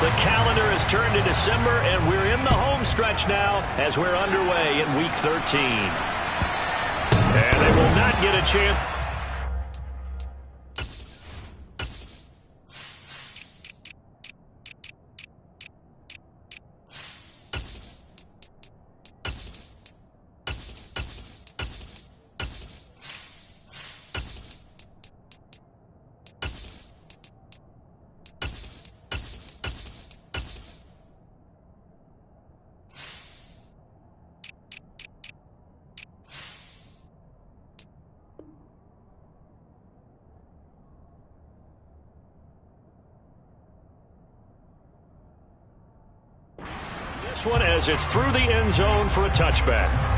The calendar has turned to December, and we're in the home stretch now as we're underway in Week 13. And they will not get a chance. This one as it's through the end zone for a touchback.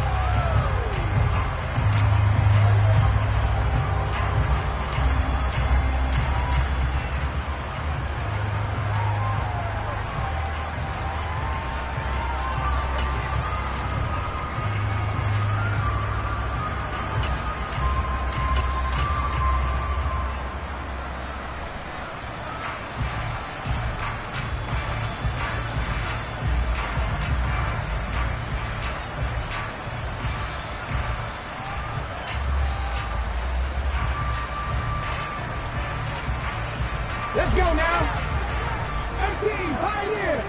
Let's go now. 13 Pioneers.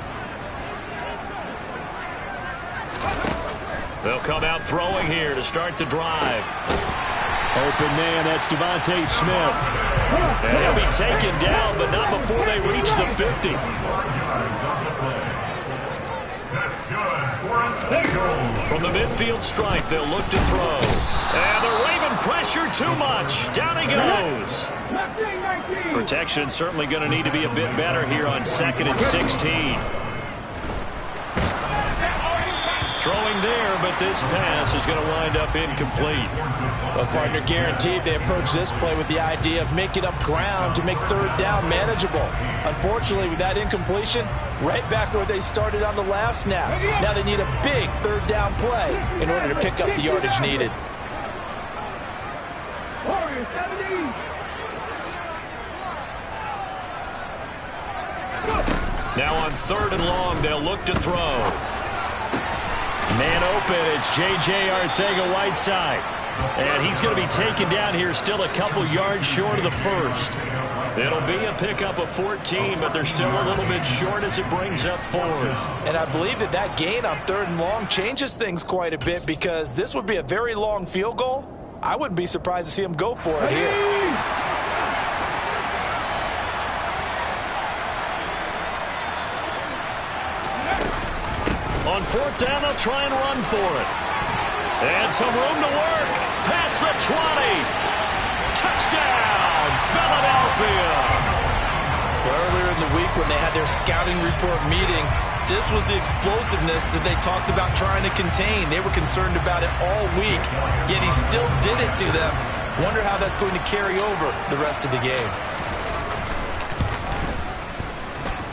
They'll come out throwing here to start the drive. Open man, that's Devontae Smith. And he'll be taken down, but not before they reach the 50. From the midfield stripe, they'll look to throw. And they're waving pressure too much. Down he goes. Protection certainly going to need to be a bit better here on 2nd and 16. Throwing there, but this pass is going to wind up incomplete. Well, partner, guaranteed they approach this play with the idea of making up ground to make 3rd down manageable. Unfortunately, with that incompletion, right back where they started on the last snap. Now they need a big 3rd down play in order to pick up the yardage needed. Now on 3rd and long, they'll look to throw. Man open, it's J.J. Arcega-Whiteside. And he's going to be taken down here still a couple yards short of the 1st. It'll be a pickup of 14, but they're still a little bit short as it brings up 4th. And I believe that gain on 3rd and long changes things quite a bit because this would be a very long field goal. I wouldn't be surprised to see him go for it here. On 4th down, they'll try and run for it. And some room to work. Past the 20. Touchdown, Philadelphia. Earlier in the week when they had their scouting report meeting, this was the explosiveness that they talked about trying to contain. They were concerned about it all week, yet he still did it to them. Wonder how that's going to carry over the rest of the game.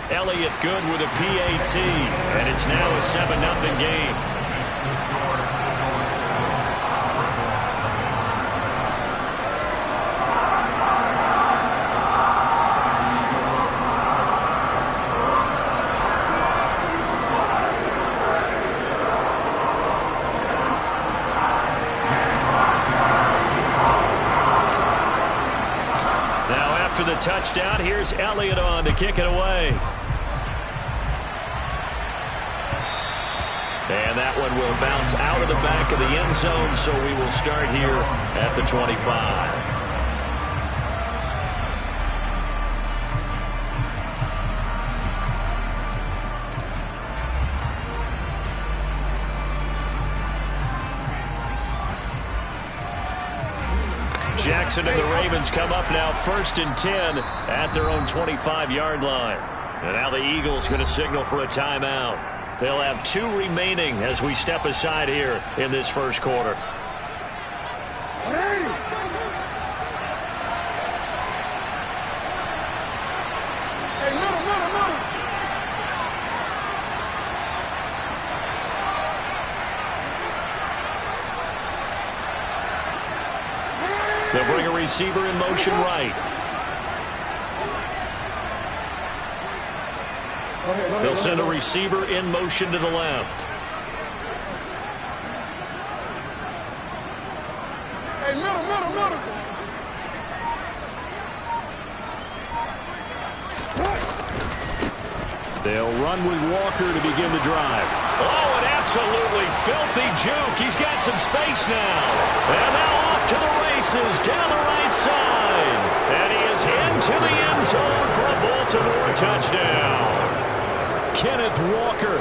Elliott good with a PAT, and it's now a 7-0 game. Now after the touchdown, here's Elliott on to kick it away. And that one will bounce out of the back of the end zone, so we will start here at the 25. Jackson and the Ravens come up now 1st and 10 at their own 25-yard line. And now the Eagles going to signal for a timeout. They'll have 2 remaining as we step aside here in this 1st quarter. They'll bring a receiver in motion right. They'll send a receiver in motion to the left. Hey, middle. They'll run with Walker to begin the drive. Oh, an absolutely filthy juke. He's got some space now. And now off to the races down the right side. And he is into the end zone for a Baltimore touchdown. Kenneth Walker.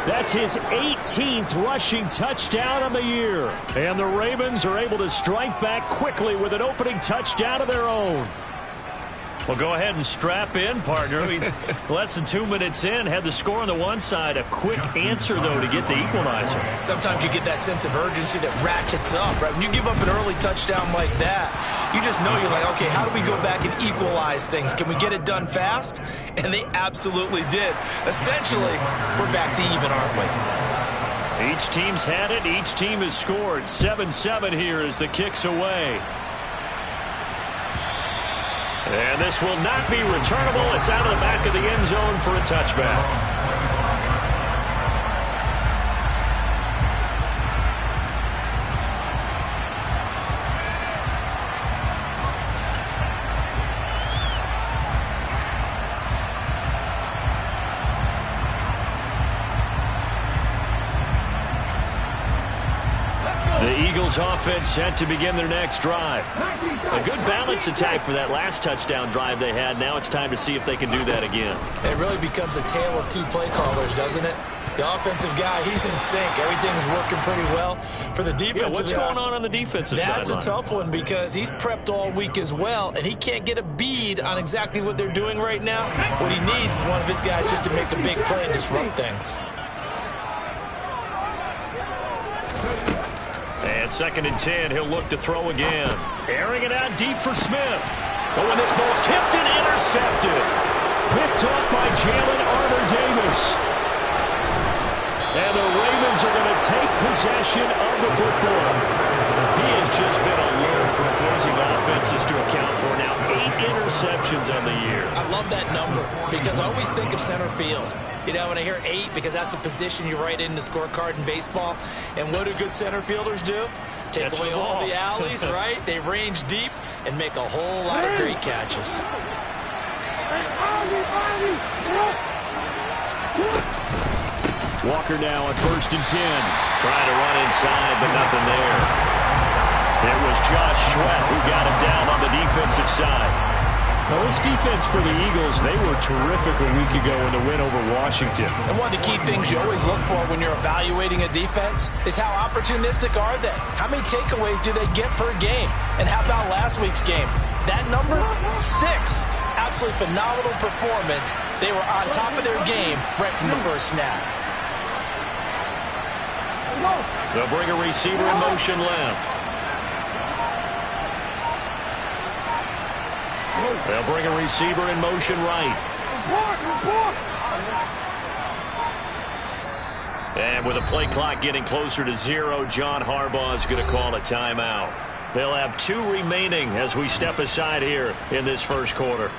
That's his 18th rushing touchdown of the year. And the Ravens are able to strike back quickly with an opening touchdown of their own. Well, go ahead and strap in, partner. Less than 2 minutes in, had the score on the one side. A quick answer, though, to get the equalizer. Sometimes you get that sense of urgency that ratchets up, right? When you give up an early touchdown like that, you just know you're like, okay, how do we go back and equalize things? Can we get it done fast? And they absolutely did. Essentially, we're back to even, aren't we? Each team's had it. Each team has scored. 7-7 here as the kick's away. And this will not be returnable. It's out of the back of the end zone for a touchback. The Eagles offense set to begin their next drive. A good balanced attack for that last touchdown drive they had. Now it's time to see if they can do that again. It really becomes a tale of two play callers, doesn't it? The offensive guy, he's in sync. Everything's working pretty well. For the defensive what's going on the defensive side? That's a tough one because he's prepped all week as well, and he can't get a bead on exactly what they're doing right now. What he needs is one of his guys just to make a big play and disrupt things. And 2nd and 10, he'll look to throw again. Airing it out deep for Smith. Oh, and this ball's tipped and intercepted. Picked up by Jalen Armour-Davis. And the Ravens are going to take possession of the football. He has just been a load for opposing offenses to account for. Now 8 interceptions on the year. I love that number because I always think of center field. You know, when I hear 8, because that's the position you write in the scorecard in baseball. And what do good center fielders do? Take away all the alleys, right? They range deep and make a whole lot of great catches. Walker now on 1st and 10. Trying to run inside, but nothing there. It was Josh Sweat who got him down on the defensive side. Now, this defense for the Eagles, they were terrific a week ago in the win over Washington. And one of the key things you always look for when you're evaluating a defense is how opportunistic are they? How many takeaways do they get per game? And how about last week's game? That number, 6. Absolutely phenomenal performance. They were on top of their game right from the first snap. They'll bring a receiver in motion left. They'll bring a receiver in motion right. And with the play clock getting closer to 0, John Harbaugh is going to call a timeout. They'll have 2 remaining as we step aside here in this first quarter.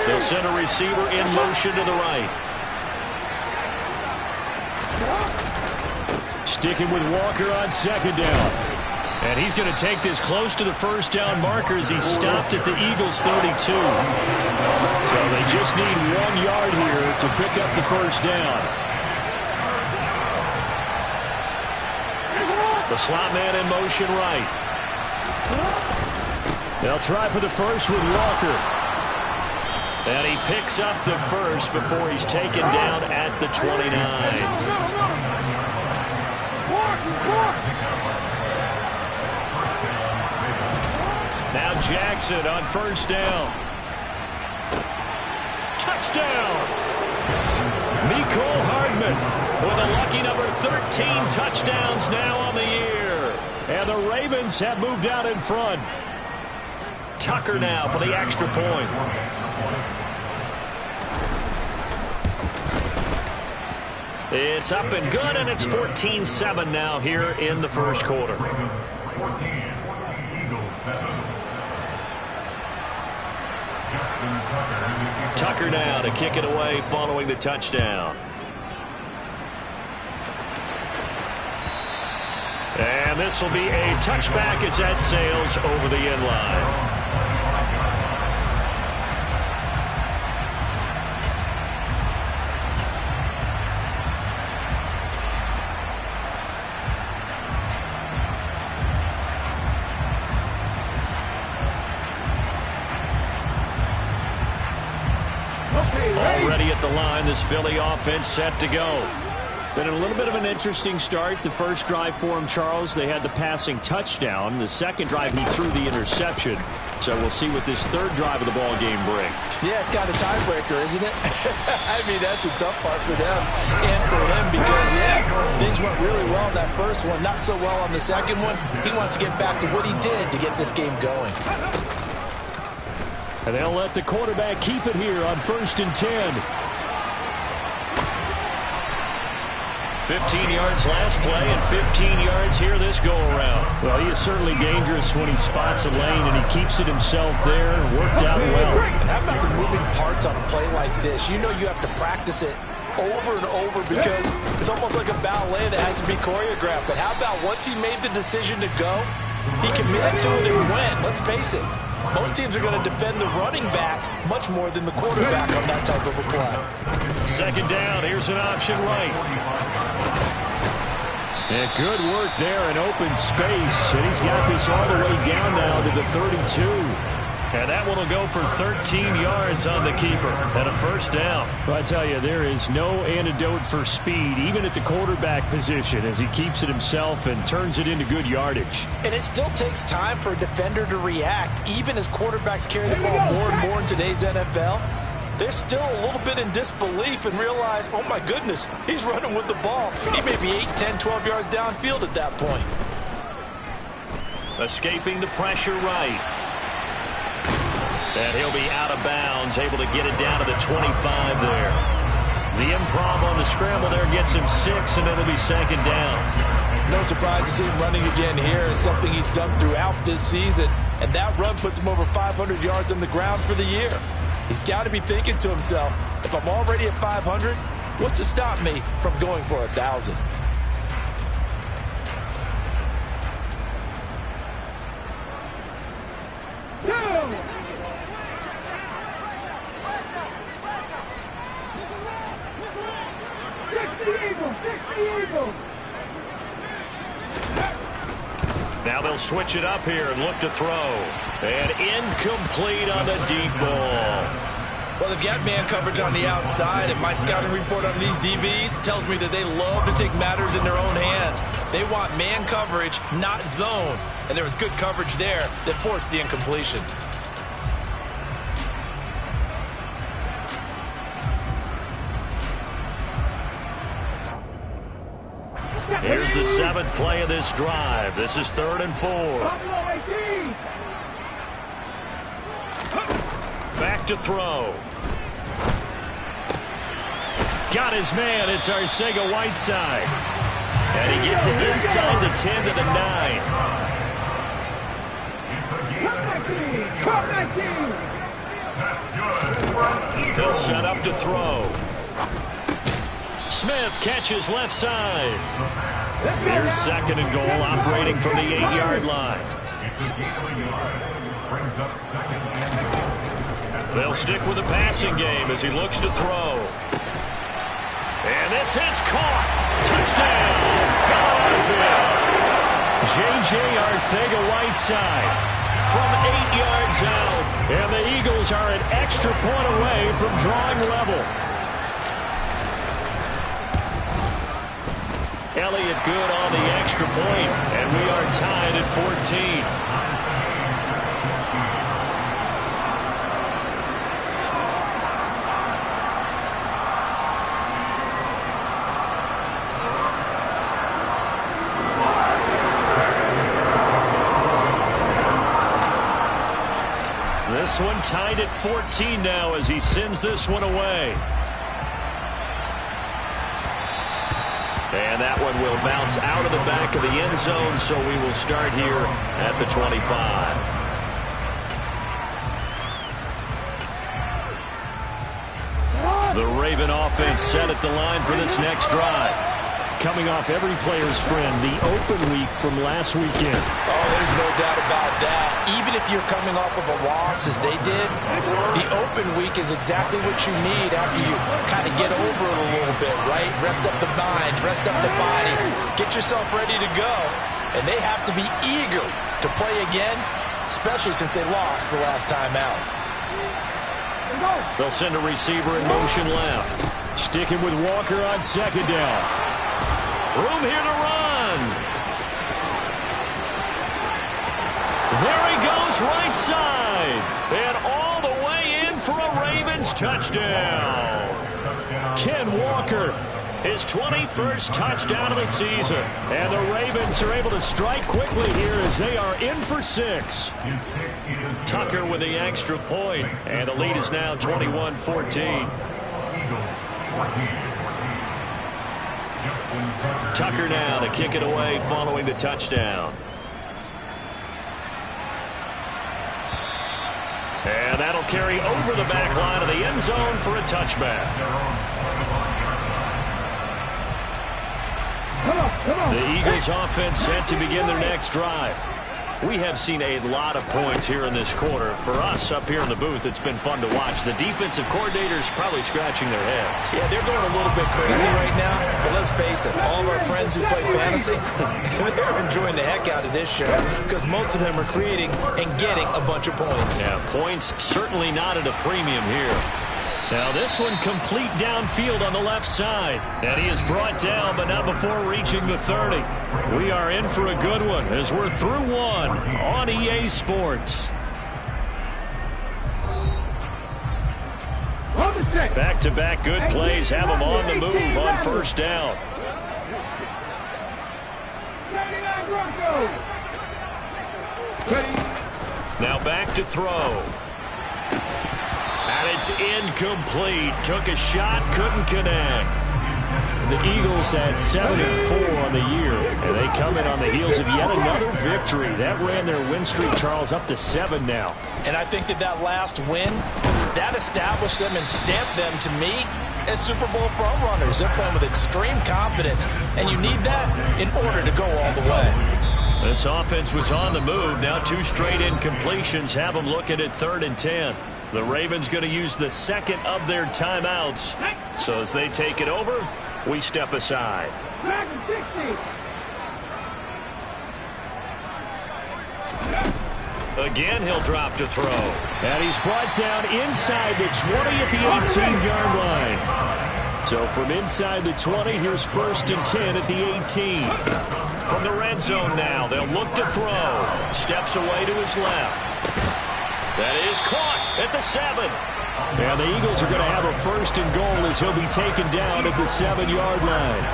They'll send a receiver in motion to the right. Sticking with Walker on 2nd down. And he's going to take this close to the first down marker as he stopped at the Eagles' 32. So they just need 1 yard here to pick up the first down. The slot man in motion right. They'll try for the first with Walker. And he picks up the first before he's taken down at the 29. Now Jackson on 1st down. Touchdown! Mecole Hardman with a lucky number 13 touchdowns now on the year. And the Ravens have moved out in front. Tucker now for the extra point. It's up and good, and it's 14-7 now here in the first quarter. Tucker now to kick it away following the touchdown. And this will be a touchback as that sails over the end line. Already at the line, this Philly offense set to go. Been a little bit of an interesting start. The first drive for him, Charles, they had the passing touchdown. The second drive, he threw the interception. So we'll see what this third drive of the ball game brings. Yeah, it's kind of tiebreaker, isn't it? I mean, that's the tough part for them and for him because, yeah, things went really well in that first one, not so well on the second one. He wants to get back to what he did to get this game going. And they'll let the quarterback keep it here on 1st and 10. 15 yards last play and 15 yards here this go-around. Well, he is certainly dangerous when he spots a lane, and he keeps it himself there. Worked out well. And how about the moving parts on a play like this? You know you have to practice it over and over because it's almost like a ballet that has to be choreographed. But how about once he made the decision to go, he committed to it and went. Let's face it. Most teams are going to defend the running back much more than the quarterback on that type of a play. Second down. Here's an option right. And good work there in open space. And he's got this all the way down now to the 32. And that one will go for 13 yards on the keeper and a first down. Well, I tell you, there is no antidote for speed, even at the quarterback position, as he keeps it himself and turns it into good yardage. And it still takes time for a defender to react, even as quarterbacks carry the ball more and more in today's NFL. They're still a little bit in disbelief and realize, oh my goodness, he's running with the ball. He may be 8, 10, 12 yards downfield at that point. Escaping the pressure right. And he'll be out of bounds, able to get it down to the 25 there. The improv on the scramble there gets him 6, and it'll be second down. No surprise to see him running again here. It's something he's done throughout this season. And that run puts him over 500 yards on the ground for the year. He's got to be thinking to himself, if I'm already at 500, what's to stop me from going for 1,000? Now they'll switch it up here and look to throw. And incomplete on the deep ball. Well, they've got man coverage on the outside, and my scouting report on these DBs tells me that they love to take matters in their own hands. They want man coverage, not zone. And there was good coverage there that forced the incompletion. Here's the 7th play of this drive. This is 3rd and 4. Back to throw. Got his man. It's Arcega-Whiteside. And he gets it inside the 10 to the 9. He'll set up to throw. Smith catches left side. Here's 2nd and goal, operating from the 8-yard line. They'll stick with the passing game as he looks to throw. And this is caught. Touchdown. J.J. Arcega-Whiteside from 8 yards out. And the Eagles are an extra point away from drawing level. Elliott good on the extra point, and we are tied at 14. this one tied at 14 now as he sends this one away. And that one will bounce out of the back of the end zone, so we will start here at the 25. The Raven offense set at the line for this next drive. Coming off every player's friend, the open week from last weekend. Oh, there's no doubt about that. Even if you're coming off of a loss as they did, the open week is exactly what you need after you kind of get over it a little bit, right? Rest up the mind, rest up the body, get yourself ready to go. And they have to be eager to play again, especially since they lost the last time out. They'll send a receiver in motion left. Sticking with Walker on second down. Room here to run. There he goes right side. And all the way in for a Ravens touchdown. Ken Walker, his 21st touchdown of the season. And the Ravens are able to strike quickly here as they are in for 6. Tucker with the extra point, and the lead is now 21-14. Tucker now to kick it away following the touchdown. And that'll carry over the back line of the end zone for a touchback. The Eagles offense set to begin their next drive. We have seen a lot of points here in this quarter. For us up here in the booth, it's been fun to watch. The defensive coordinators probably scratching their heads. Yeah, they're going a little bit crazy right now. But let's face it, all of our friends who play fantasy, they're enjoying the heck out of this show because most of them are creating and getting a bunch of points. Yeah, points certainly not at a premium here. Now this one complete downfield on the left side. And he is brought down, but not before reaching the 30. We are in for a good one as we're through one on EA Sports. Back-to-back good plays have them on the move on first down. Now back to throw. And it's incomplete. Took a shot, couldn't connect. The Eagles had 7-4 on the year, and they come in on the heels of yet another victory. That ran their win streak, Charles, up to 7 now. And I think that last win, that established them and stamped them, to me, as Super Bowl front runners. They're playing with extreme confidence, and you need that in order to go all the way. This offense was on the move. Now 2 straight incompletions have them looking at 3rd and 10. The Ravens going to use the second of their timeouts. So as they take it over, we step aside. Again, he'll drop to throw. And he's brought down inside the 20 at the 18-yard line. So from inside the 20, here's 1st and 10 at the 18. From the red zone now, they'll look to throw. Steps away to his left. That is caught at the 7. And the Eagles are going to have a 1st and goal as he'll be taken down at the 7-yard line.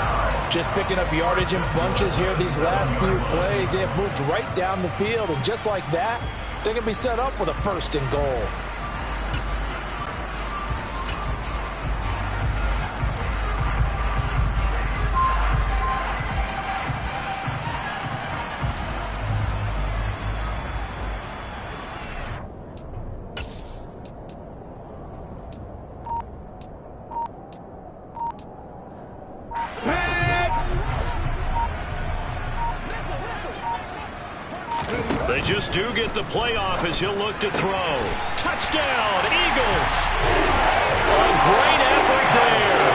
Just picking up yardage in bunches here these last few plays. They have moved right down the field, and just like that, they're going to be set up with a 1st and goal. They just do get the playoff as he'll look to throw. Touchdown, Eagles! A great effort there.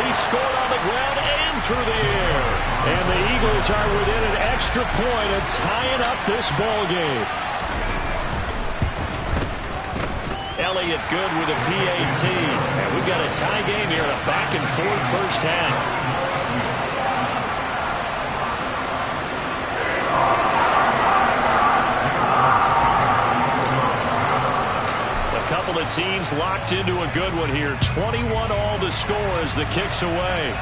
He scored on the ground and through the air. And the Eagles are within an extra point of tying up this ball game. Elliott good with a PAT. And we've got a tie game here in a back-and-forth first half. Couple of teams locked into a good one here. 21 all the score as the kick's away.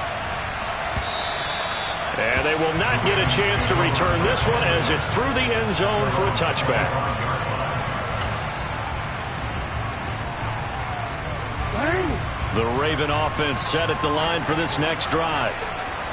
And they will not get a chance to return this one as it's through the end zone for a touchback. The Raven offense set at the line for this next drive.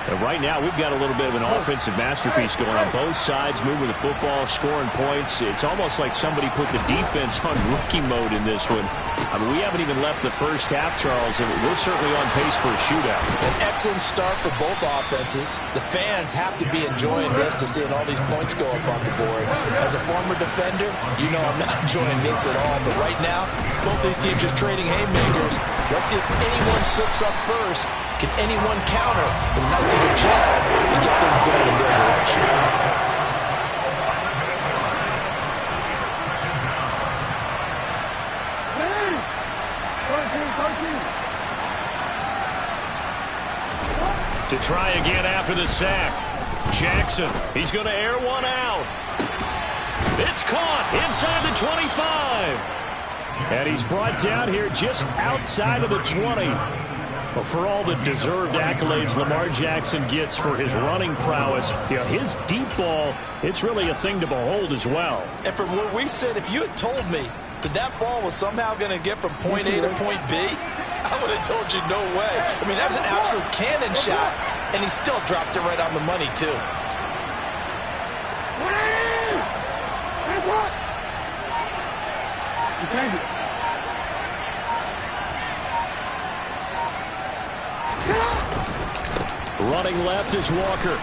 And right now, we've got a little bit of an offensive masterpiece going on both sides, moving the football, scoring points. It's almost like somebody put the defense on rookie mode in this one. I mean, we haven't even left the first half, Charles, and we're certainly on pace for a shootout. An excellent start for both offenses. The fans have to be enjoying this to seeing all these points go up on the board. As a former defender, you know I'm not enjoying this at all. But right now, both these teams just trading haymakers. Let's see if anyone slips up first. Can anyone counter with a nice little jab and get things going in their direction? To try again after the sack. Jackson, he's going to air one out. It's caught inside the 25. And he's brought down here just outside of the 20. But for all the deserved accolades Lamar Jackson gets for his running prowess, you know, his deep ball, it's really a thing to behold as well. And from where we sit, if you had told me that ball was somehow going to get from point A to point B, I would have told you no way. I mean, that was an absolute cannon shot, and he still dropped it right on the money, too. That's hot. You take it. Running left is Walker.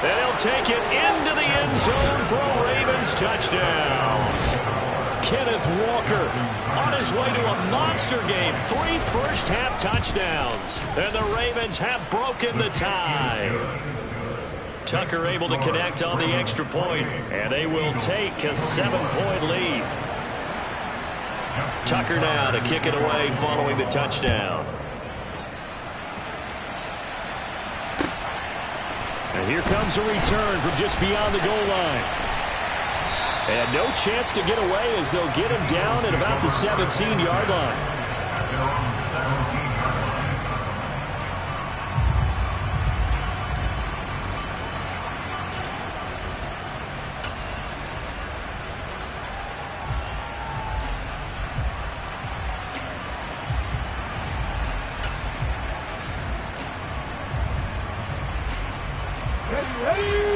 And he'll take it into the end zone for a Ravens touchdown. Kenneth Walker on his way to a monster game. 3 first-half touchdowns. And the Ravens have broken the tie. Tucker able to connect on the extra point, and they will take a 7-point lead. Tucker now to kick it away following the touchdown. And here comes a return from just beyond the goal line. And no chance to get away as they'll get him down at about the 17-yard line.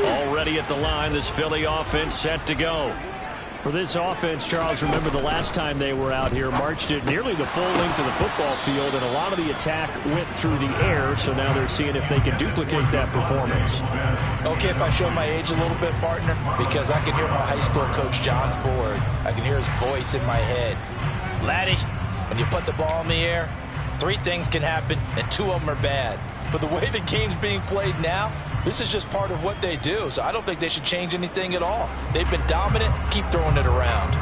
Already at the line, this Philly offense set to go. For this offense, Charles, remember the last time they were out here, marched it nearly the full length of the football field, and a lot of the attack went through the air, so now they're seeing if they can duplicate that performance. Okay, if I show my age a little bit, partner, because I can hear my high school coach, John Ford. I can hear his voice in my head. Laddie, when you put the ball in the air, 3 things can happen, and 2 of them are bad. But the way the game's being played now, this is just part of what they do. So I don't think they should change anything at all. They've been dominant. Keep throwing it around.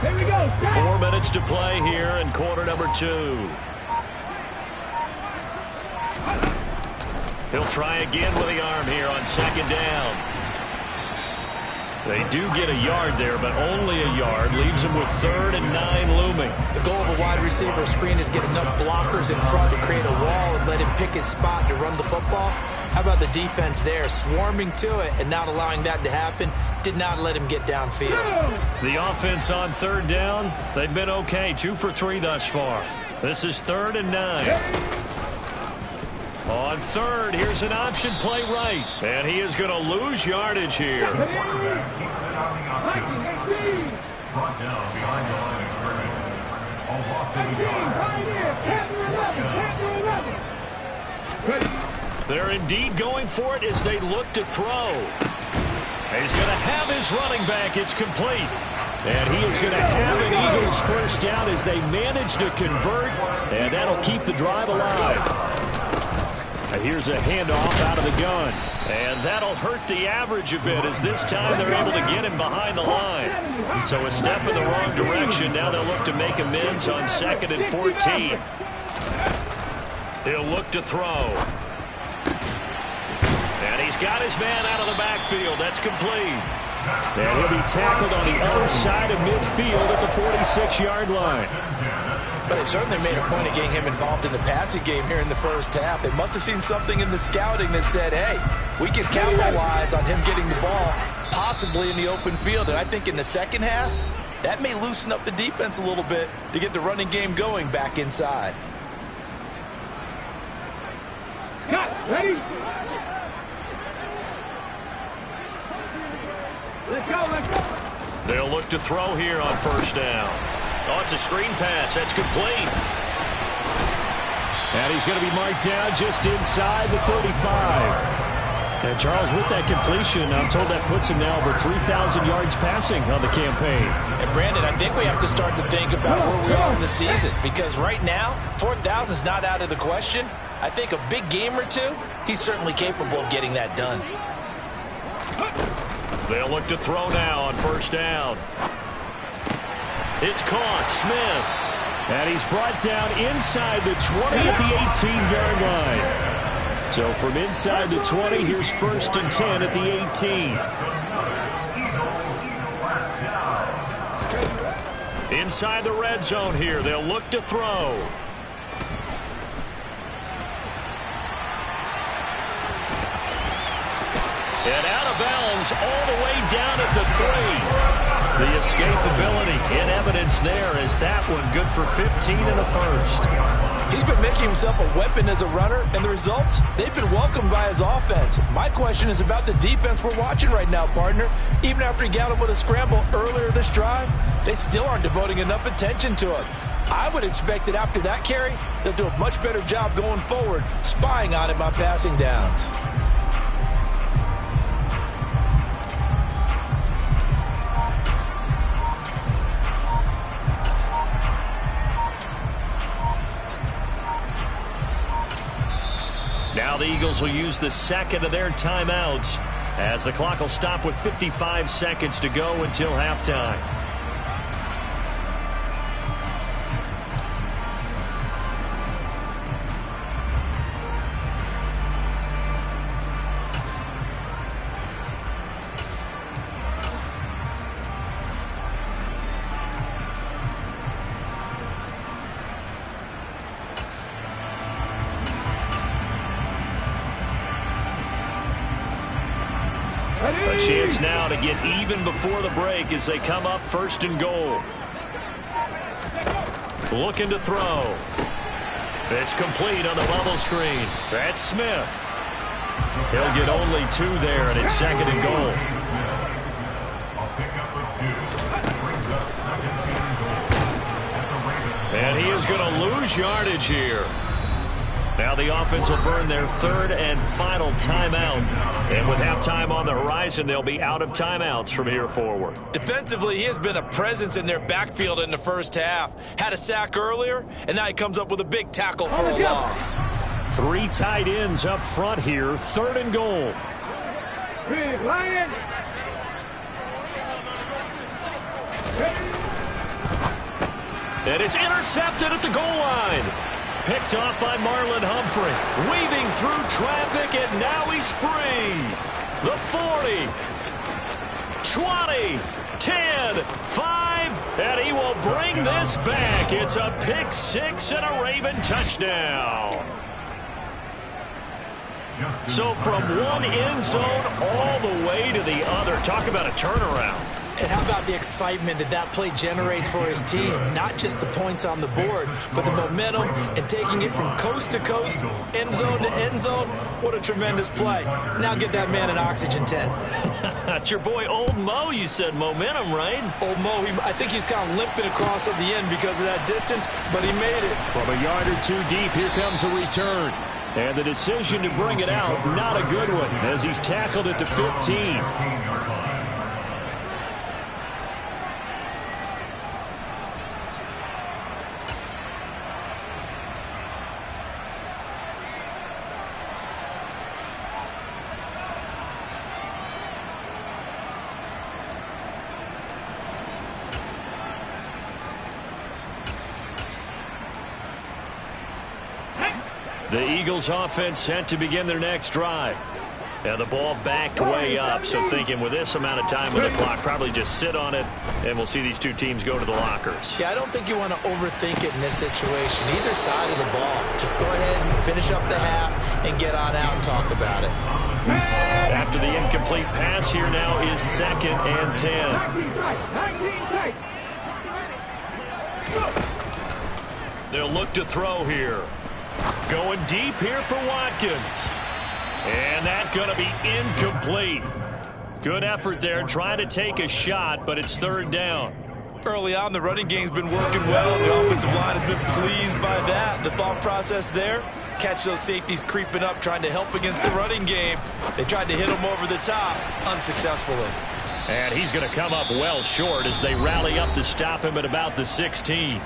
Here we go. 4 minutes to play here in quarter number 2. He'll try again with the arm here on second down. They do get a yard there, but only a yard. Leaves them with 3rd and 9 looming. The goal of a wide receiver screen is get enough blockers in front to create a wall and let him pick his spot to run the football. How about the defense there, swarming to it and not allowing that to happen? Did not let him get downfield. The offense on 3rd down, they've been okay. 2 for 3 thus far. This is 3rd and 9. On 3rd, here's an option play right. And he is going to lose yardage here. They're indeed going for it as they look to throw. He's going to have his running back. It's complete. And he is going to have an Eagles first down as they manage to convert. And that'll keep the drive alive. Here's a handoff out of the gun. And that'll hurt the average a bit as this time they're able to get him behind the line. So a step in the wrong direction. Now they'll look to make amends on 2nd and 14. He'll look to throw. And he's got his man out of the backfield. That's complete. And he'll be tackled on the other side of midfield at the 46-yard line. But they certainly made a point of getting him involved in the passing game here in the first half. They must have seen something in the scouting that said, hey, we can capitalize on him getting the ball, possibly in the open field. And I think in the second half, that may loosen up the defense a little bit to get the running game going back inside. Ready? Let's go. They'll look to throw here on first down. Oh, it's a screen pass. That's complete. And he's going to be marked down just inside the 35. And Charles, with that completion, I'm told that puts him now over 3,000 yards passing on the campaign. And Brandon, I think we have to start to think about where we are in the season, because right now, 4,000 is not out of the question. I think a big game or two, he's certainly capable of getting that done. They'll look to throw now on first down. It's caught. Smith. And he's brought down inside the 20 at the 18-yard line. So from inside the 20, here's first and 10 at the 18. Inside the red zone here. They'll look to throw. And out of bounds all the way down at the 3. The escapability in evidence there as that one good for 15 and a first. He's been making himself a weapon as a runner, and the results, they've been welcomed by his offense. My question is about the defense we're watching right now, partner. Even after he got him with a scramble earlier this drive, they still aren't devoting enough attention to him. I would expect that after that carry, they'll do a much better job going forward, spying on him on passing downs. Now the Eagles will use the second of their timeouts as the clock will stop with 55 seconds to go until halftime. A chance now to get even before the break as they come up first and goal. Looking to throw. It's complete on the bubble screen. That's Smith. He'll get only 2 there, and it's second and goal. And he is going to lose yardage here. Now the offense will burn their third and final timeout. And with halftime on the horizon, they'll be out of timeouts from here forward. Defensively, he has been a presence in their backfield in the first half. Had a sack earlier, and now he comes up with a big tackle for a loss. 3 tight ends up front here, third and goal. And it's intercepted at the goal line. Picked off by Marlon Humphrey. Weaving through traffic, and now he's free. The 40, 20, 10, 5, and he will bring this back. It's a pick 6 and a Raven touchdown. So from one end zone all the way to the other. Talk about a turnaround. And how about the excitement that that play generates for his team? Not just the points on the board, but the momentum and taking it from coast to coast, end zone to end zone. What a tremendous play. Now get that man an oxygen tent. That's your boy Old Mo. You said momentum, right? Old Mo, I think he's kind of limping across at the end because of that distance, but he made it. From a yard or 2 deep, here comes a return. And the decision to bring it out, not a good one, as he's tackled at the 15. The Eagles offense set to begin their next drive. And the ball backed way up, so thinking with this amount of time on the clock, probably just sit on it, and we'll see these two teams go to the lockers. Yeah, I don't think you want to overthink it in this situation. Either side of the ball. Just go ahead and finish up the half and get on out and talk about it. After the incomplete pass, here now is 2nd and 10. They'll look to throw here. Going deep here for Watkins. And that's going to be incomplete. Good effort there, trying to take a shot, but it's 3rd down. Early on, the running game's been working well, and the offensive line has been pleased by that. The thought process there, catch those safeties creeping up, trying to help against the running game. They tried to hit him over the top, unsuccessfully. And he's going to come up well short as they rally up to stop him at about the 16.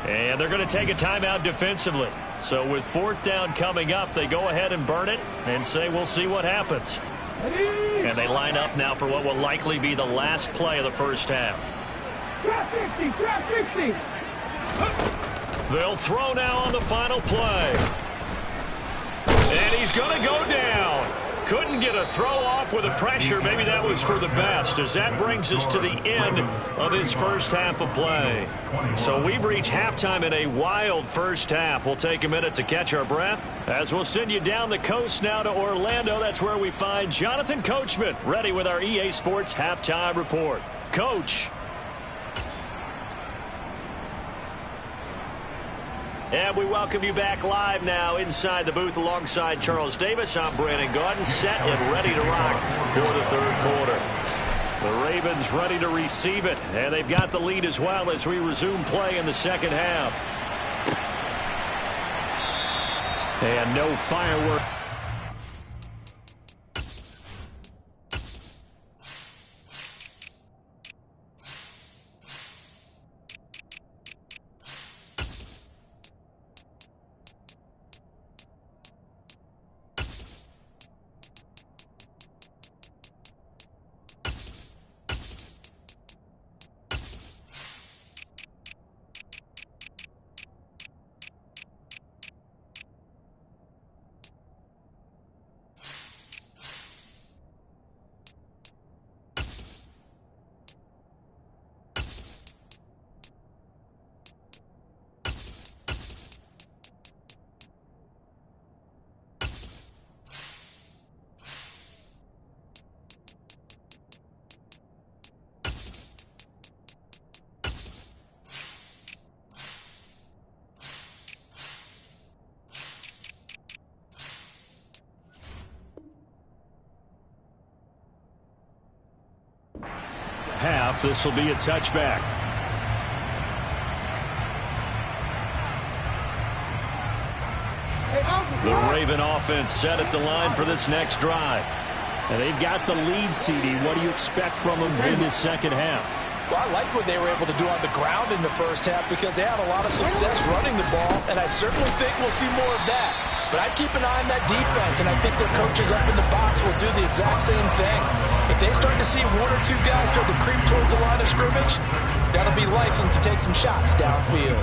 And they're going to take a timeout defensively. So with 4th down coming up, they go ahead and burn it and say we'll see what happens. And they line up now for what will likely be the last play of the first half. Trap 50. They'll throw now on the final play. And he's going to go down. Couldn't get a throw off with the pressure. Maybe that was for the best, as that brings us to the end of his first half of play. So we've reached halftime in a wild first half. We'll take a minute to catch our breath as we'll send you down the coast now to Orlando. That's where we find Jonathan Coachman ready with our EA Sports Halftime Report. Coach. And we welcome you back live now inside the booth alongside Charles Davis. I'm Brandon Gaudin, set and ready to rock for the 3rd quarter. The Ravens ready to receive it, and they've got the lead as well as we resume play in the 2nd half. And no firework. Half, this will be a touchback. The Raven offense set at the line for this next drive. And they've got the lead, CD. What do you expect from them in this 2nd half? Well, I like what they were able to do on the ground in the first half because they had a lot of success running the ball, and I certainly think we'll see more of that. But I'd keep an eye on that defense, and I think their coaches up in the box will do the exact same thing. If they start to see 1 or 2 guys start to creep towards the line of scrimmage, that'll be license to take some shots downfield.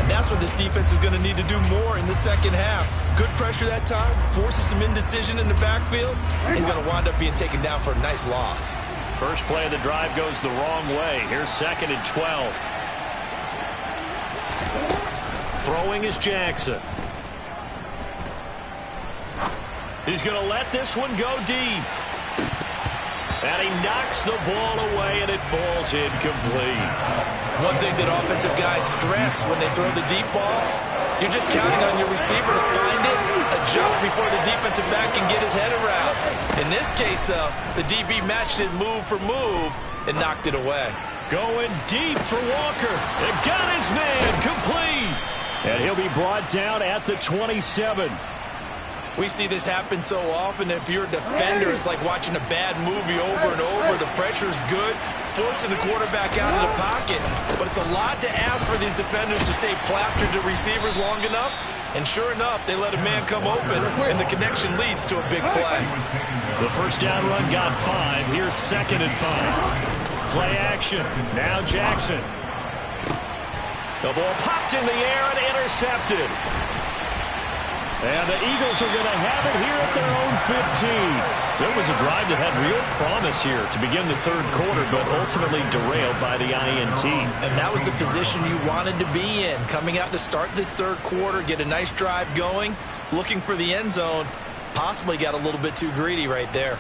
And that's what this defense is going to need to do more in the 2nd half. Good pressure that time, forces some indecision in the backfield. He's going to wind up being taken down for a nice loss. First play of the drive goes the wrong way. Here's 2nd and 12. Throwing is Jackson. He's going to let this one go deep. And he knocks the ball away, and it falls incomplete. One thing that offensive guys stress when they throw the deep ball, you're just counting on your receiver to find it, adjust before the defensive back can get his head around. In this case, though, the DB matched it move for move and knocked it away. Going deep for Walker. It got his man complete. And he'll be brought down at the 27. We see this happen so often. If you're a defender, it's like watching a bad movie over and over. The pressure is good, forcing the quarterback out of the pocket. But it's a lot to ask for these defenders to stay plastered to receivers long enough. And sure enough, they let a man come open, and the connection leads to a big play. The first down run got 5. Here's 2nd and 5. Play action. Now Jackson. The ball popped in the air and intercepted. And the Eagles are going to have it here at their own 15. So it was a drive that had real promise here to begin the third quarter, but ultimately derailed by the INT. And that was the position you wanted to be in. Coming out to start this third quarter, get a nice drive going, looking for the end zone. Possibly got a little bit too greedy right there.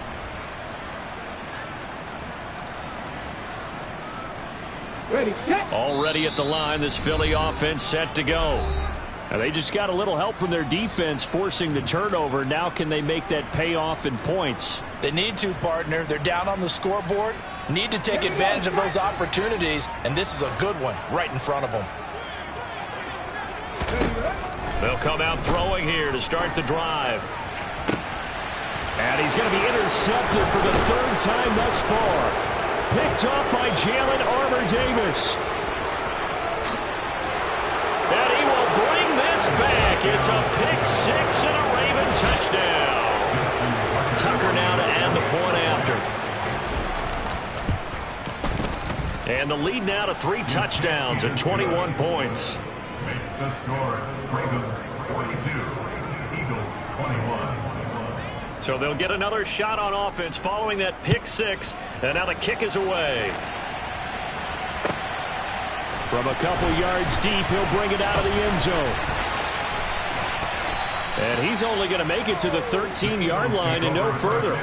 Ready, set. Already at the line, this Philly offense set to go. Now they just got a little help from their defense forcing the turnover. Now can they make that pay off in points? They need to, partner. They're down on the scoreboard. Need to take advantage of those opportunities, and this is a good one right in front of them. They'll come out throwing here to start the drive. And he's going to be intercepted for the third time thus far. Picked off by Jalen Armour-Davis. And he will bring this back. It's a pick six and a Raven touchdown. Tucker now to add the point after. And the lead now to 3 touchdowns and 21 points. Makes the score Ravens 42, Eagles 21. So they'll get another shot on offense following that pick six. And now the kick is away. From a couple yards deep, he'll bring it out of the end zone. And he's only going to make it to the 13-yard line and no further.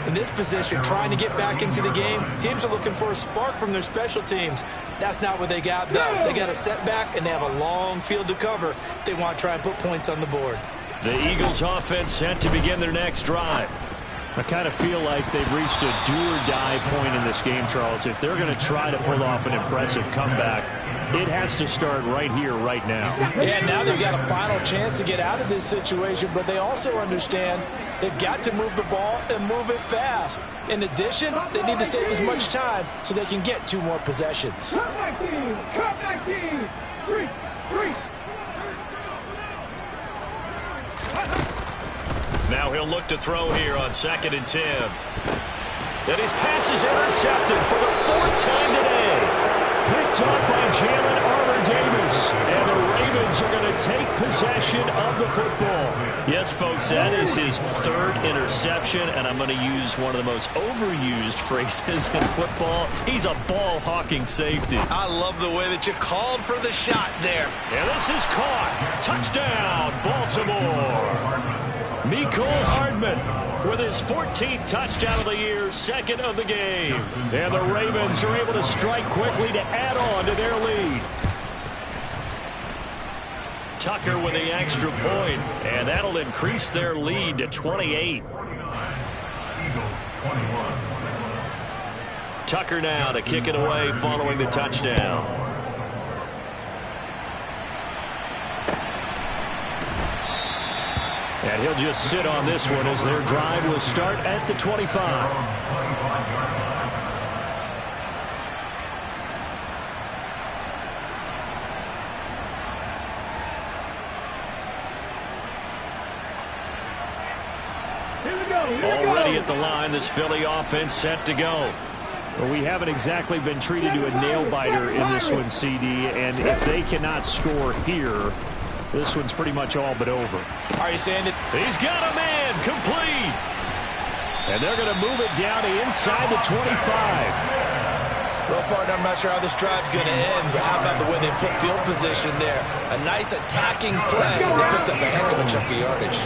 In this position, trying to get back into the game, teams are looking for a spark from their special teams. That's not what they got, though. They got a setback, and they have a long field to cover if they want to try and put points on the board. The Eagles offense set to begin their next drive. I kind of feel like they've reached a do-or-die point in this game, Charles. If they're going to try to pull off an impressive comeback, it has to start right here, right now. Yeah, now they've got a final chance to get out of this situation, but they also understand they've got to move the ball and move it fast. In addition, they need to save as much time so they can get 2 more possessions. Cut back team. Cut back team. 3. Now he'll look to throw here on 2nd and 10. And his pass is intercepted for the 4th time today. Picked up by Jalen Armour-Davis. And the Ravens are going to take possession of the football. Yes, folks, that is his 3rd interception, and I'm going to use one of the most overused phrases in football. He's a ball-hawking safety. I love the way that you called for the shot there. And this is caught. Touchdown, Baltimore. Mecole Hardman with his 14th touchdown of the year, 2nd of the game. And the Ravens are able to strike quickly to add on to their lead. Tucker with the extra point, and that'll increase their lead to 28. Eagles 21. Tucker now to kick it away following the touchdown. And he'll just sit on this one as their drive will start at the 25. Already at the line, this Philly offense set to go. Well, we haven't exactly been treated to a nail-biter in this one, CD, and if they cannot score here, this one's pretty much all but over. Are you saying it? He's got a man, complete. And they're going to move it down to inside the 25. Well, partner, I'm not sure how this drive's going to end, but how about the way they flip field position there? A nice attacking play, and they picked up a heck of a chunk of yardage.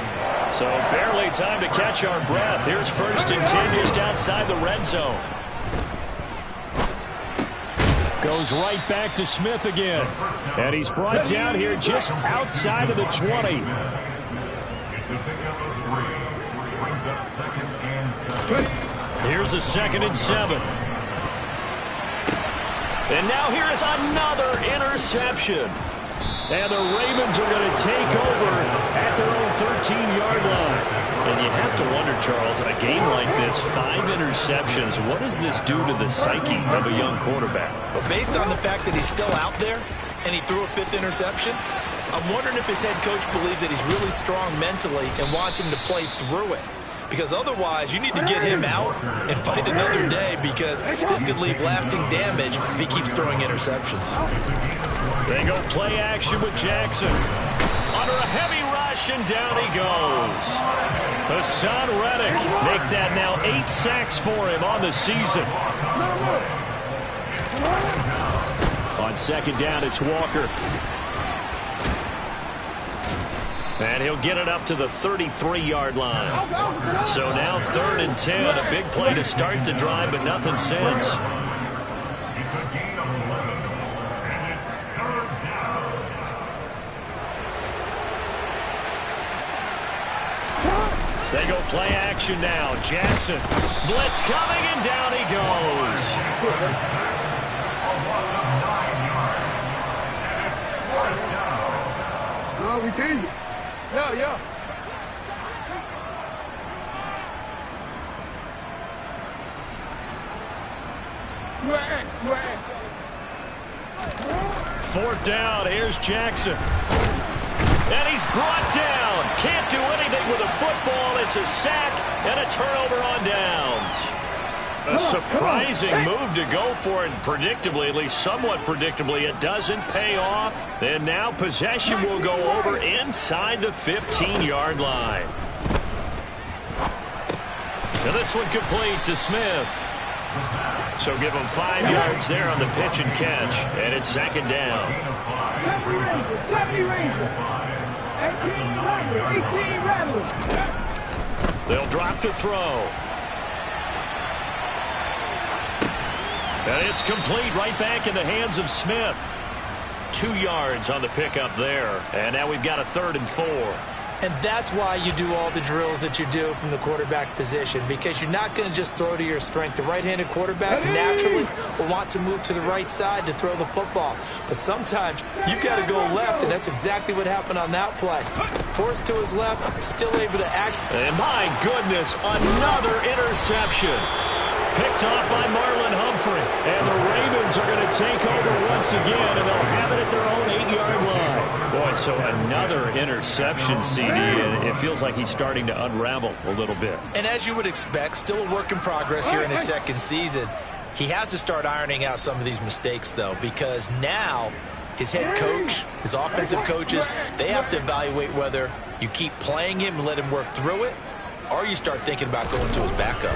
So barely time to catch our breath. Here's 1st and 10 just outside the red zone. Goes right back to Smith again. And he's brought down here just outside of the 20. It's a pickup of 3. Brings up 2nd and 7. Here's a 2nd and 7. And now here is another interception. And the Ravens are going to take over at their own 13-yard line. And you have to wonder, Charles, a game like this, 5 interceptions, what does this do to the psyche of a young quarterback? But based on the fact that he's still out there and he threw a 5th interception, I'm wondering if his head coach believes that he's really strong mentally and wants him to play through it. Because otherwise, you need to get him out and fight another day, because this could leave lasting damage if he keeps throwing interceptions. They go play action with Jackson. Under a heavy rush, and down he goes. Hassan Reddick make that now 8 sacks for him on the season. On second down, it's Walker. And he'll get it up to the 33-yard line. So now 3rd and 10. A big play to start the drive, but nothing since. It's a gain of 11, and it's 3rd down. They go play action now. Jackson. Blitz coming, and down he goes. No, we changed it. Yeah. You are X. 4th down. Here's Jackson. And he's brought down. Can't do anything with a football. It's a sack and a turnover on downs. A surprising move to go for it. Predictably, at least somewhat predictably, it doesn't pay off. And now possession will go over inside the 15-yard line. And this one complete to Smith. So give him 5 yards there on the pitch and catch. And it's 2nd down. 70 Rangers. 18 Rattlers. They'll drop to throw. And it's complete, right back in the hands of Smith. 2 yards on the pickup there. And now we've got a 3rd and 4. And that's why you do all the drills that you do from the quarterback position, because you're not going to just throw to your strength. The right-handed quarterback naturally will want to move to the right side to throw the football. But sometimes you've got to go left, and that's exactly what happened on that play. Forced to his left, still able to act. And my goodness, another interception. Picked off by Marlon Humphrey. And the Ravens are going to take over once again, and they'll have it at their own 8-yard line. Boy, so another interception, CD, and it feels like he's starting to unravel a little bit. And as you would expect, still a work in progress here in his 2nd season. He has to start ironing out some of these mistakes, though, because now his head coach, his offensive coaches, they have to evaluate whether you keep playing him and let him work through it, or you start thinking about going to his backup.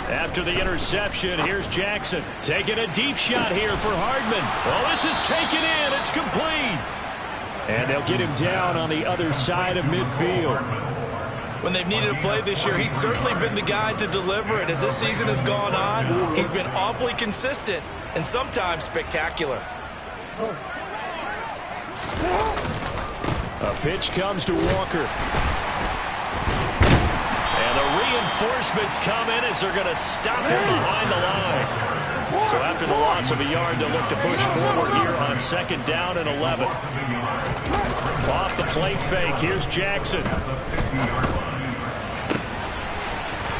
After the interception, here's Jackson. Taking a deep shot here for Hardman. Well, this is taken in. It's complete. And they'll get him down on the other side of midfield. When they've needed a play this year, he's certainly been the guy to deliver it. As this season has gone on, he's been awfully consistent and sometimes spectacular. A pitch comes to Walker. And the reinforcements come in as they're going to stop him behind the line. So after the loss of a yard, they'll look to push forward here on 2nd down and 11. Off the play fake, here's Jackson.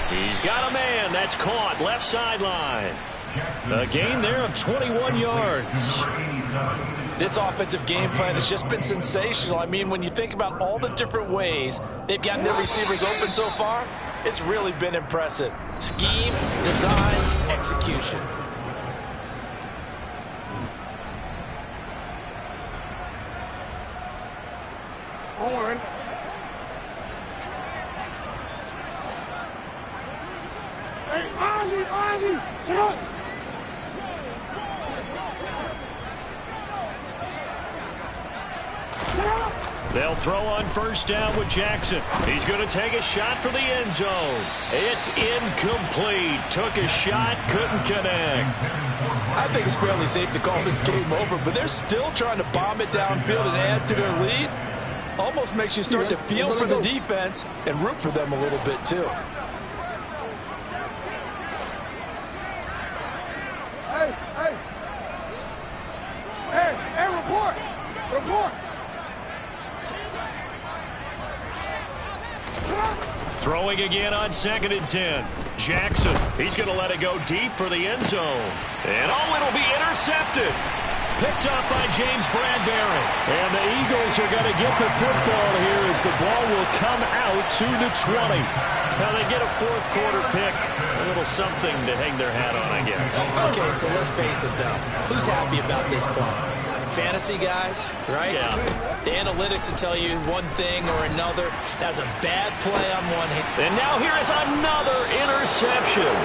He's got a man. That's caught. Left sideline. A gain there of 21 yards. This offensive game plan has just been sensational. I mean, when you think about all the different ways they've gotten their receivers open so far, it's really been impressive. Scheme, design, execution. Horn. Hey, Ozzy, sit up. They'll throw on 1st down with Jackson. He's going to take a shot for the end zone. It's incomplete. Took a shot, couldn't connect. I think it's fairly safe to call this game over, but they're still trying to bomb it downfield and add to their lead. Almost makes you start to feel for the defense and root for them a little bit, too. Hey, report. Throwing again on 2nd and 10. Jackson, he's going to let it go deep for the end zone. And it'll be intercepted. Picked up by James Bradbury. And the Eagles are going to get the football here as the ball will come out to the 20. Now they get a 4th quarter pick. A little something to hang their hat on, I guess. Okay, so let's face it, though. Who's happy about this play? fantasy guys, right? Yeah. The analytics will tell you one thing or another. That's a bad play on one hand. And now here is another interception.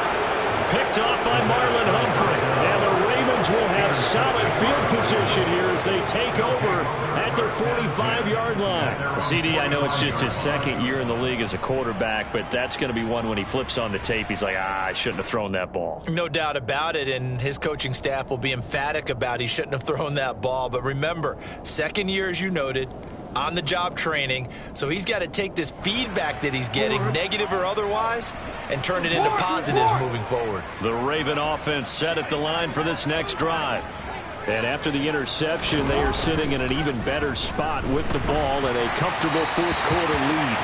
Picked off by Marlon Humphrey. And the Ravens will have solid field position here as they take over at their 45-yard line. CD, I know it's just his second year in the league as a quarterback, but that's going to be one when he flips on the tape, he's like, I shouldn't have thrown that ball. No doubt about it, and his coaching staff will be emphatic about he shouldn't have thrown that ball. But remember, second year, as you noted, on-the-job training, so he's got to take this feedback that he's getting, negative or otherwise, and turn it into positives moving forward. The Raven offense set at the line for this next drive. And after the interception, they are sitting in an even better spot with the ball and a comfortable fourth-quarter lead.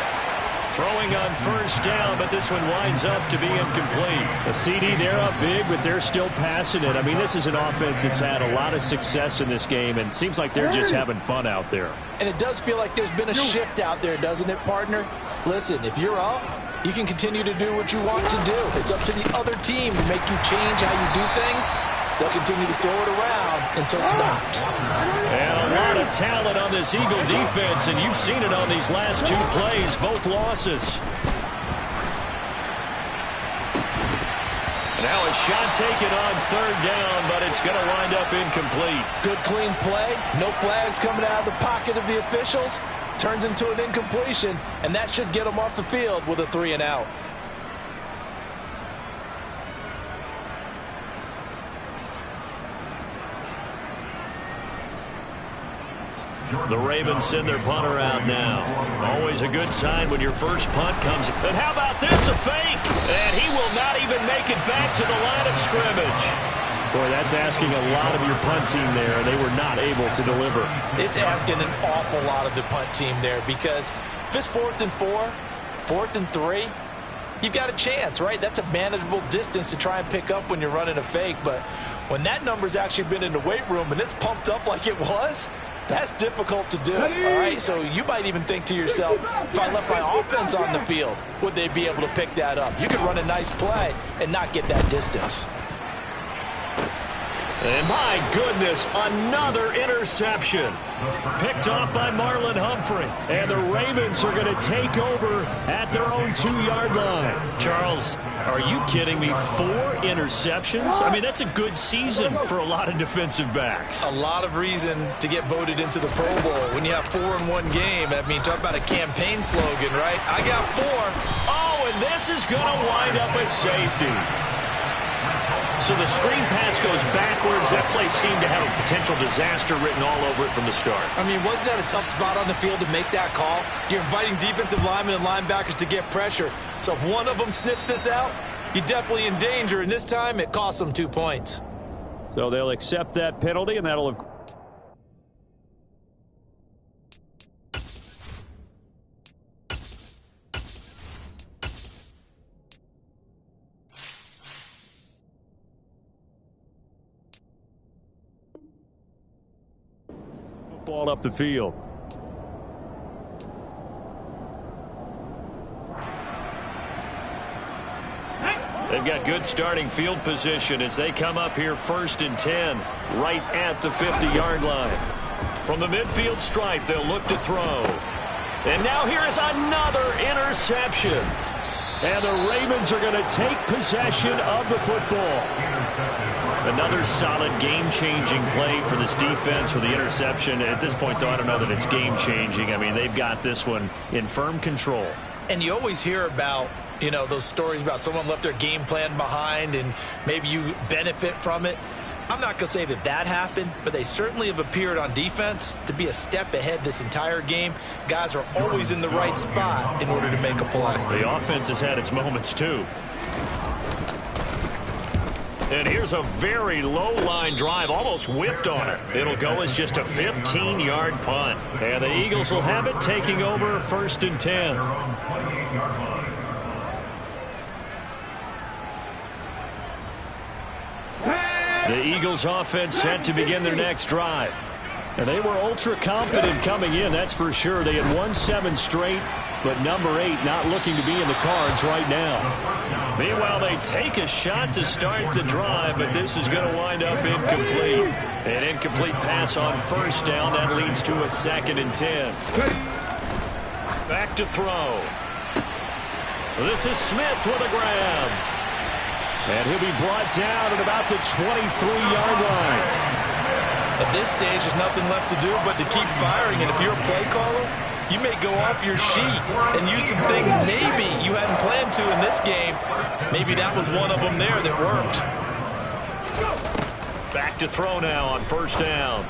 Throwing on first down, but this one winds up to be incomplete. The CD, they're up big, but they're still passing it. I mean, this is an offense that's had a lot of success in this game, and it seems like they're just having fun out there. And it does feel like there's been a shift out there, doesn't it, partner? Listen, if you're up, you can continue to do what you want to do. It's up to the other team to make you change how you do things. They'll continue to throw it around until stopped. And a lot of talent on this Eagle defense, and you've seen it on these last two plays, both losses. Now a shot taken on third down, but it's going to wind up incomplete. Good, clean play. No flags coming out of the pocket of the officials. Turns into an incompletion, and that should get them off the field with a 3-and-out. The Ravens send their punter out now. Always a good sign when your first punt comes. And how about this, a fake? And he will not even make it back to the line of scrimmage. Boy, that's asking a lot of your punt team there. They were not able to deliver. It's asking an awful lot of the punt team there, because if it's 4th and 4, 4th and 3, you've got a chance, right? That's a manageable distance to try and pick up when you're running a fake. But when that number's actually been in the weight room and it's pumped up like it was, that's difficult to do, all right? So you might even think to yourself, if I left my offense on the field, would they be able to pick that up? You could run a nice play and not get that distance. And my goodness, another interception. Picked off by Marlon Humphrey. And the Ravens are going to take over at their own 2-yard line. Charles, are you kidding me? 4 interceptions? I mean, that's a good season for a lot of defensive backs. A lot of reason to get voted into the Pro Bowl. When you have 4 in one game, I mean, talk about a campaign slogan, right? I got 4. Oh, and this is going to wind up a safety. So the screen pass goes backwards. That play seemed to have a potential disaster written all over it from the start. I mean, wasn't that a tough spot on the field to make that call? You're inviting defensive linemen and linebackers to get pressure. So if one of them sniffs this out, you're definitely in danger. And this time, it costs them 2 points. So they'll accept that penalty, and that'll have... Ball up the field. They've got good starting field position as they come up here 1st and 10, right at the 50-yard line. From the midfield stripe, they'll look to throw. And now here is another interception. And the Ravens are going to take possession of the football. Another solid game-changing play for this defense for the interception. At this point, though, I don't know that it's game-changing. I mean, they've got this one in firm control. And you always hear about, you know, those stories about someone left their game plan behind and maybe you benefit from it. I'm not going to say that that happened, but they certainly have appeared on defense to be a step ahead this entire game. Guys are always in the right spot in order to make a play. The offense has had its moments, too. And here's a very low-line drive, almost whiffed on it. It'll go as just a 15-yard punt. And the Eagles will have it taking over 1st and 10. The Eagles offense set to begin their next drive. And they were ultra confident coming in, that's for sure. They had won 7 straight. but number 8 not looking to be in the cards right now. Meanwhile, they take a shot to start the drive, but this is going to wind up incomplete. An incomplete pass on first down. That leads to a 2nd and 10. Back to throw. This is Smith with a grab. And he'll be brought down at about the 23-yard line. At this stage, there's nothing left to do but to keep firing. And if you're a play caller, you may go off your sheet and use some things maybe you hadn't planned to in this game. Maybe that was one of them there that worked. Back to throw now on first down.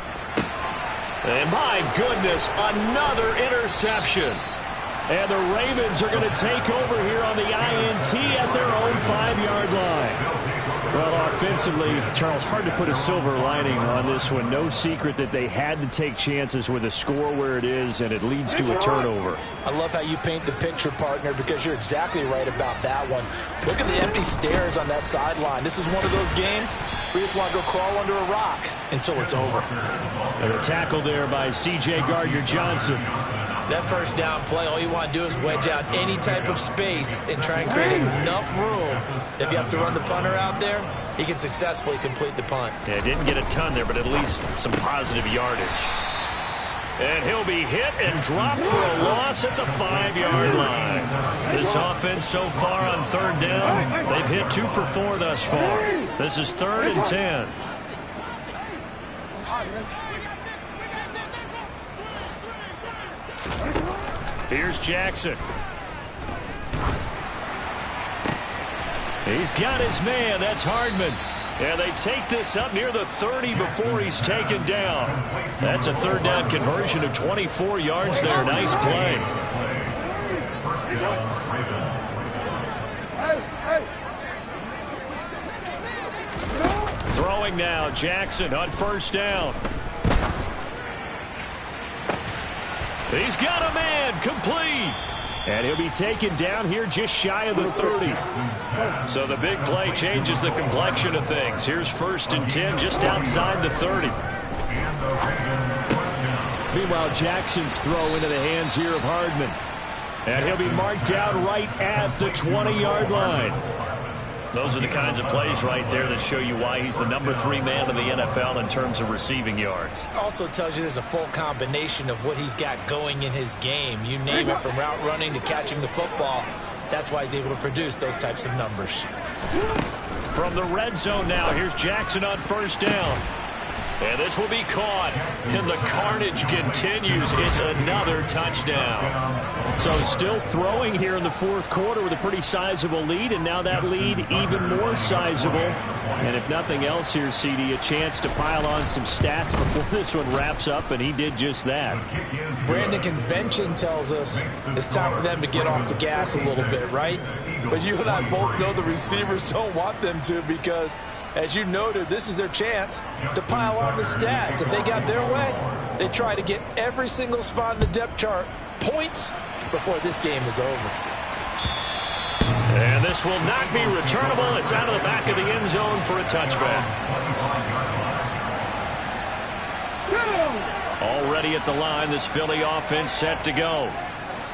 And my goodness, another interception. And the Ravens are going to take over here on the INT at their own 5-yard line. Well, offensively, Charles, hard to put a silver lining on this one. No secret that they had to take chances with a score where it is, and it leads to a turnover. I love how you paint the picture, partner, because you're exactly right about that one. Look at the empty stares on that sideline. This is one of those games where you just want to go crawl under a rock until it's over. And a tackle there by C.J. Gardner-Johnson. That first down play, all you want to do is wedge out any type of space and try and create enough room. If you have to run the punter out there, he can successfully complete the punt. Yeah, didn't get a ton there, but at least some positive yardage. And he'll be hit and dropped for a loss at the 5-yard line. This offense so far on third down, they've hit 2 for 4 thus far. This is 3rd and 10. Here's Jackson. He's got his man. That's Hardman. And they take this up near the 30 before he's taken down. That's a 3rd down conversion of 24 yards there. Nice play. Throwing now, Jackson on first down. He's got a man, complete. And he'll be taken down here just shy of the 30. So the big play changes the complexion of things. Here's 1st and 10 just outside the 30. Meanwhile, Jackson's throw into the hands here of Hardman. And he'll be marked down right at the 20-yard line. Those are the kinds of plays right there that show you why he's the number 3 man in the NFL in terms of receiving yards. Also tells you there's a full combination of what he's got going in his game. You name it, from route running to catching the football. That's why he's able to produce those types of numbers. From the red zone now, here's Jackson on first down. And this will be caught. And the carnage continues. It's another touchdown. So still throwing here in the 4th quarter with a pretty sizable lead. And now that lead even more sizable. And if nothing else here, CD, a chance to pile on some stats before this one wraps up. And he did just that. Brandon, convention tells us it's time for them to get off the gas a little bit, right? But you and I both know the receivers don't want them to, because as you noted, this is their chance to pile on the stats. If they got their way, they try to get every single spot in the depth chart points before this game is over. And this will not be returnable. It's out of the back of the end zone for a touchback. Already at the line, this Philly offense set to go.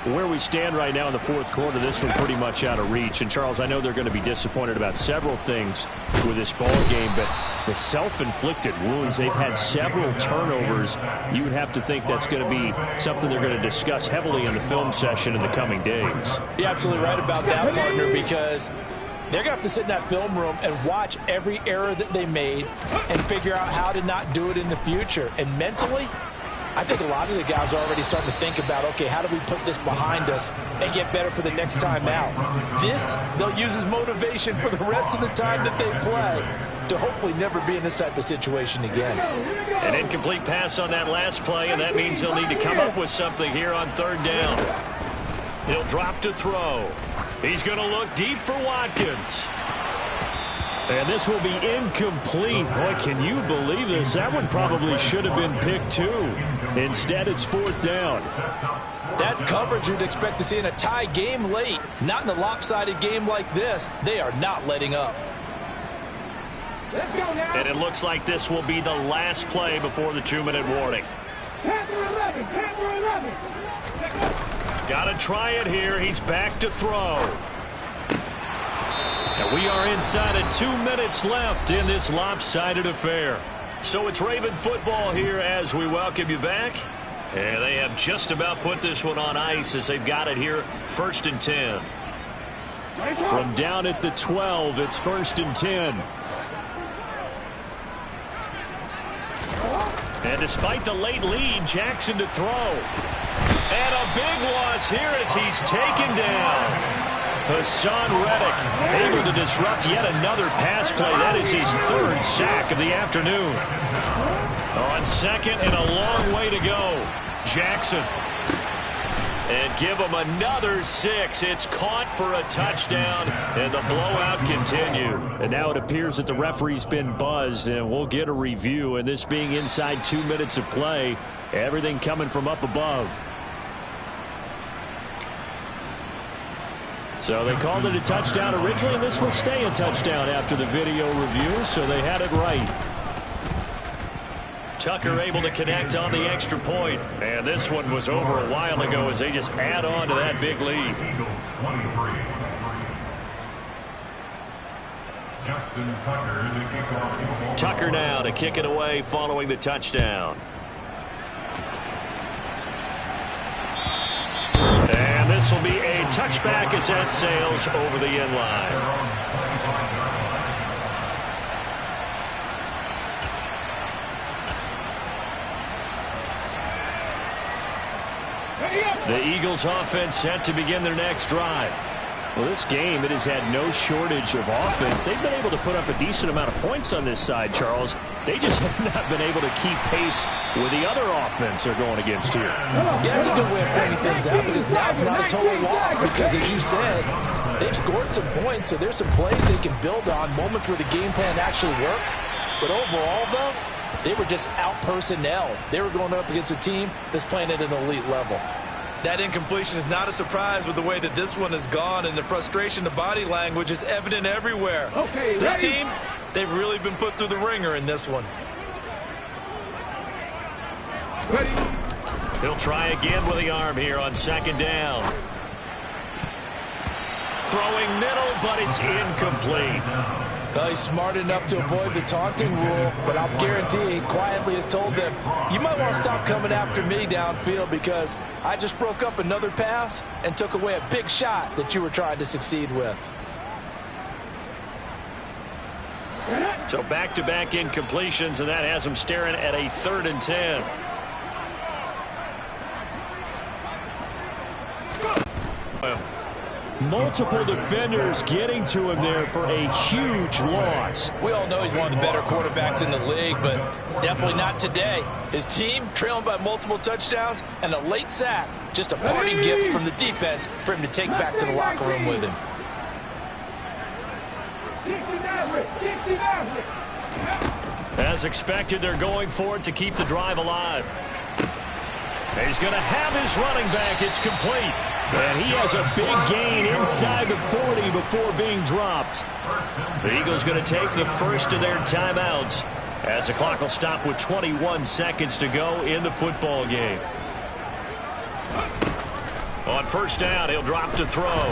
Where we stand right now in the 4th quarter, this one pretty much out of reach. And, Charles, I know they're going to be disappointed about several things with this ball game, but the self-inflicted wounds, they've had several turnovers. You would have to think that's going to be something they're going to discuss heavily in the film session in the coming days. You're absolutely right about that, partner, because they're going to have to sit in that film room and watch every error that they made and figure out how to not do it in the future. And mentally, I think a lot of the guys are already starting to think about, okay, how do we put this behind us and get better for the next time out? This, they'll use as motivation for the rest of the time that they play to hopefully never be in this type of situation again. An incomplete pass on that last play, and that means he'll need to come up with something here on 3rd down. He'll drop to throw. He's going to look deep for Watkins. And this will be incomplete. Boy, can you believe this? That one probably should have been picked too. Instead, it's 4th down. That's coverage you'd expect to see in a tie game late. Not in a lopsided game like this. They are not letting up. And it looks like this will be the last play before the 2-minute warning. Got to try it here. He's back to throw. And we are inside of 2 minutes left in this lopsided affair. So it's Raven football here as we welcome you back. And they have just about put this one on ice as they've got it here, 1st and 10. From down at the 12, it's 1st and 10. And despite the late lead, Jackson to throw. And a big loss here as he's taken down. Hassan Reddick able to disrupt yet another pass play. That is his 3rd sack of the afternoon. On 2nd and a long way to go. Jackson. And give him another 6. It's caught for a touchdown, and the blowout continued. And now it appears that the referee's been buzzed, and we'll get a review. And this being inside 2 minutes of play, everything coming from up above. So they called it a touchdown originally, and this will stay a touchdown after the video review, so they had it right. Tucker able to connect on the extra point. And this one was over a while ago as they just add on to that big lead. Tucker now to kick it away following the touchdown. And this will be a touchback as that sails over the end line. The Eagles offense set to begin their next drive. Well, this game, it has had no shortage of offense. They've been able to put up a decent amount of points on this side, Charles. They just have not been able to keep pace with the other offense they're going against here. Yeah, it's a good way of pointing things out because now it's not a total loss because, as you said, they've scored some points, so there's some plays they can build on, moments where the game plan actually worked. But overall, though, they were just out-personnelled. They were going up against a team that's playing at an elite level. That incompletion is not a surprise with the way that this one has gone, and the frustration, the body language is evident everywhere. Okay, this ready? team, they've really been put through the ringer in this one. Ready. He'll try again with the arm here on 2nd down. Throwing middle, but it's incomplete. Well, he's smart enough to avoid the taunting rule, but I'll guarantee he quietly has told them, you might want to stop coming after me downfield because I just broke up another pass and took away a big shot that you were trying to succeed with. So back-to-back incompletions, and that has them staring at a 3rd and 10. Multiple defenders getting to him there for a huge loss. We all know he's one of the better quarterbacks in the league, but definitely not today. His team trailing by multiple touchdowns and a late sack. Just a parting gift from the defense for him to take back to the locker room with him. As expected, they're going for it to keep the drive alive. He's going to have his running back. It's complete. And he has a big gain inside the 40 before being dropped. The Eagles going to take the first of their timeouts as the clock will stop with 21 seconds to go in the football game. On 1st down, he'll drop to throw.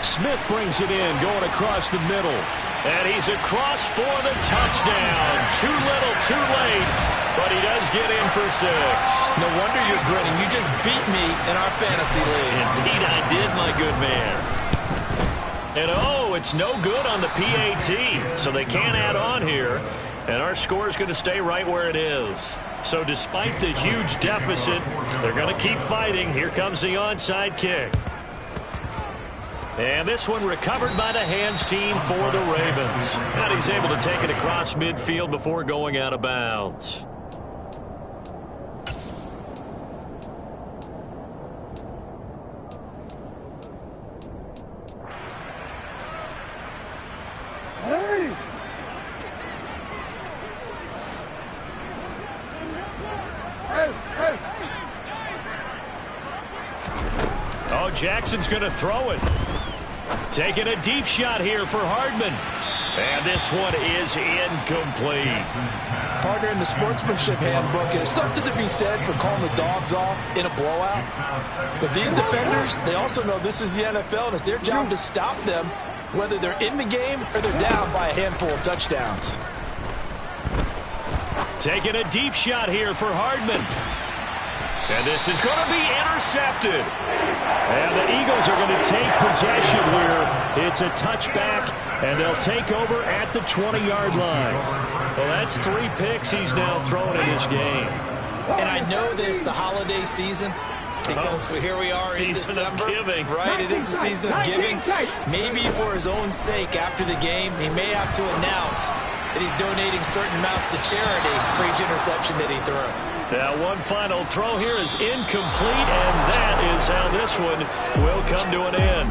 Smith brings it in, going across the middle. And he's across for the touchdown. Too little, too late. But he does get in for 6. No wonder you're grinning. You just beat me in our fantasy league. Indeed I did, my good man. And oh, it's no good on the PAT. So they can't add on here. And our score is going to stay right where it is. So despite the huge deficit, they're going to keep fighting. Here comes the onside kick. And this one recovered by the hands team for the Ravens. And he's able to take it across midfield before going out of bounds. Hey. Oh, Jackson's going to throw it. Taking a deep shot here for Hardman. And this one is incomplete. Partner, in the sportsmanship handbook, there's something to be said for calling the dogs off in a blowout. But these defenders, they also know this is the NFL, and it's their job to stop them, whether they're in the game or they're down by a handful of touchdowns. Taking a deep shot here for Hardman. And this is going to be intercepted. And the Eagles are going to take possession here. It's a touchback, and they'll take over at the 20-yard line. Well, that's 3 picks he's now thrown in this game. And I know this, the holiday season, because here we are in December. Right, it is the season of giving. Maybe for his own sake after the game, he may have to announce that he's donating certain amounts to charity for each interception that he threw. Now, one final throw here is incomplete, and that is how this one will come to an end.